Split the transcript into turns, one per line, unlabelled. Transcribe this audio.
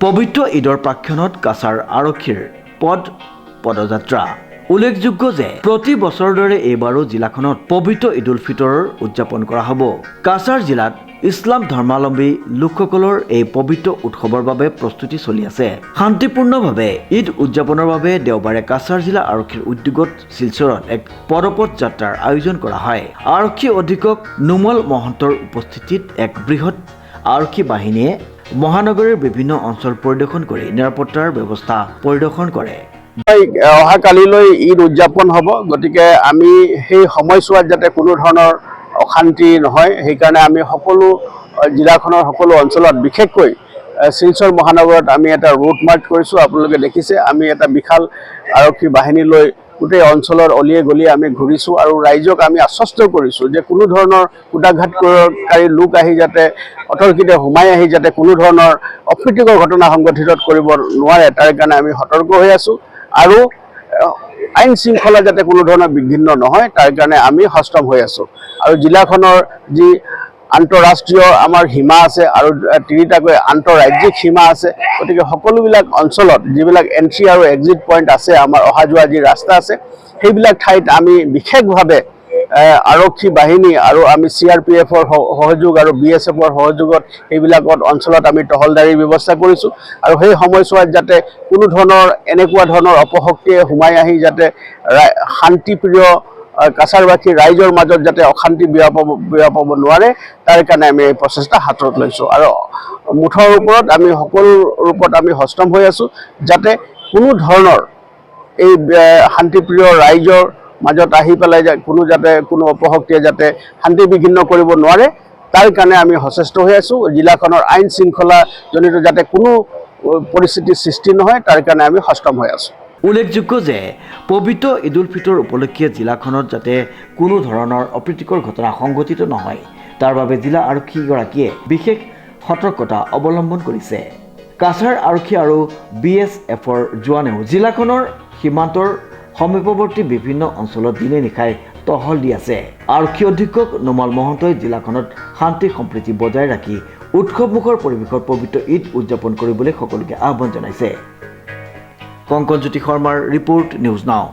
পবিত্ৰ ঈদৰ প্ৰাক্ষণত কাছাৰ আৰক্ষীৰ পদযাত্ৰা উল্লেখযোগ্য যে প্ৰতি বছৰৰ দৰে এইবাৰো জিলাখনত পবিত্ৰ ঈদ উল ফিতৰৰ উদযাপন কৰা হ'ব। কাছাৰ জিলাত ইছলাম ধৰ্মাৱলম্বী লোকসকলৰ এই পবিত্ৰ উৎসৱৰ বাবে প্ৰস্তুতি চলি আছে। শান্তিপূৰ্ণভাৱে ঈদ উদযাপনৰ বাবে দেওবাৰে কাছাৰ জিলা আৰক্ষীৰ উদ্যোগত শিলচৰত এক পদযাত্ৰাৰ আয়োজন কৰা হয়। আৰক্ষী অধীক্ষক নুমল মহন্তৰ উপস্থিতিত এক বৃহৎ আৰক্ষী বাহিনীয়ে মহানগৰীৰ বিভিন্ন অঞ্চল পৰিদৰ্শন কৰি নিৰাপত্তাৰ ব্যৱস্থা পৰিদৰ্শন কৰে।
অহা কালিলৈ ঈদ উদযাপন হ'ব, গতিকে আমি সেই সময়ছোৱাত যাতে কোনো ধৰণৰ অশান্তি নহয় সেইকাৰণে আমি সকলো জিলাখনৰ সকলো অঞ্চলত বিশেষকৈ শিলচৰ মহানগৰত আমি এটা ৰুট মাৰ্চ কৰিছোঁ। আপোনালোকে দেখিছে আমি এটা বিশাল আৰক্ষী বাহিনী লৈ গোটেই অঞ্চলৰ অলিয়ে গলিয়ে আমি ঘূৰিছোঁ আৰু ৰাইজক আমি আশ্বস্ত কৰিছোঁ যে কোনো ধৰণৰ কুটাঘাতকাৰী লোক আহি যাতে অতৰ্কিতে সোমাই আহি যাতে কোনো ধৰণৰ অপ্ৰীতিকৰ ঘটনা সংঘটিত কৰিব নোৱাৰে তাৰ কাৰণে আমি সতৰ্ক হৈ আছোঁ আৰু আইন শৃংখলা যাতে কোনো ধৰণৰ বিঘ্নিত নহয় তাৰ কাৰণে আমি সষ্টম হৈ আছোঁ। আৰু জিলাখনৰ যি আন্তঃৰাষ্ট্ৰীয় আমাৰ সীমা আছে আৰু তিনিটাকৈ আন্তঃৰাজ্যিক সীমা আছে, গতিকে সকলোবিলাক অঞ্চলত যিবিলাক এণ্ট্ৰি আৰু এক্সিট পইণ্ট আছে, আমাৰ অহা যোৱা যি ৰাস্তা আছে, সেইবিলাক ঠাইত আমি বিশেষভাৱে আৰক্ষী বাহিনী আৰু আমি CRPFৰ সহযোগ আৰু BSFৰ সহযোগত সেইবিলাকত অঞ্চলত আমি টহলদাৰীৰ ব্যৱস্থা কৰিছোঁ আৰু সেই সময়ছোৱাত যাতে কোনো ধৰণৰ এনেকুৱা ধৰণৰ অপশক্তিয়ে সোমাই আহি যাতে শান্তিপ্ৰিয় কাছাৰবাসী ৰাইজৰ মাজত যাতে অশান্তি বিয়পাব নোৱাৰে তাৰ কাৰণে আমি এই প্ৰচেষ্টা হাতত লৈছোঁ আৰু মুঠৰ ওপৰত আমি সকলো ৰূপত আমি সষ্টম হৈ আছোঁ যাতে কোনো ধৰণৰ এই শান্তিপ্ৰিয় ৰাইজৰ মাজত আহি পেলাই যাতে কোনো অপশক্তিয়ে যাতে শান্তি বিঘ্নিত কৰিব নোৱাৰে তাৰ কাৰণে আমি সচেষ্ট হৈ আছোঁ। জিলাখনৰ আইন শৃংখলা জনিত যাতে কোনো পৰিস্থিতিৰ সৃষ্টি নহয় তাৰ কাৰণে আমি সষ্টম হৈ আছোঁ।
উল্লেখযোগ্য যে পবিত্ৰ ঈদ উল ফিতৰ উপলক্ষে জিলাখনত যাতে কোনো ধৰণৰ অপ্ৰীতিকৰ ঘটনা সংঘটিত নহয় তাৰ বাবে জিলা আৰক্ষীগৰাকীয়ে বিশেষ সতৰ্কতা অৱলম্বন কৰিছে। কাছাৰ আৰক্ষী আৰু BSFৰ জোৱানেও জিলাখনৰ সীমান্তৰ সমীপৱৰ্তী বিভিন্ন অঞ্চলত দিনে নিশাই টহল দি আছে। আৰক্ষী অধীক্ষক নুমল মহন্তই জিলাখনত শান্তি সম্প্ৰীতি বজাই ৰাখি উৎসৱমুখৰ পৰিৱেশৰ পবিত্ৰ ঈদ উদযাপন কৰিবলৈ সকলোকে আহ্বান জনাইছে। কংকনজ্যোতি শৰ্মাৰ ৰিপৰ্ট, নিউজ নাও।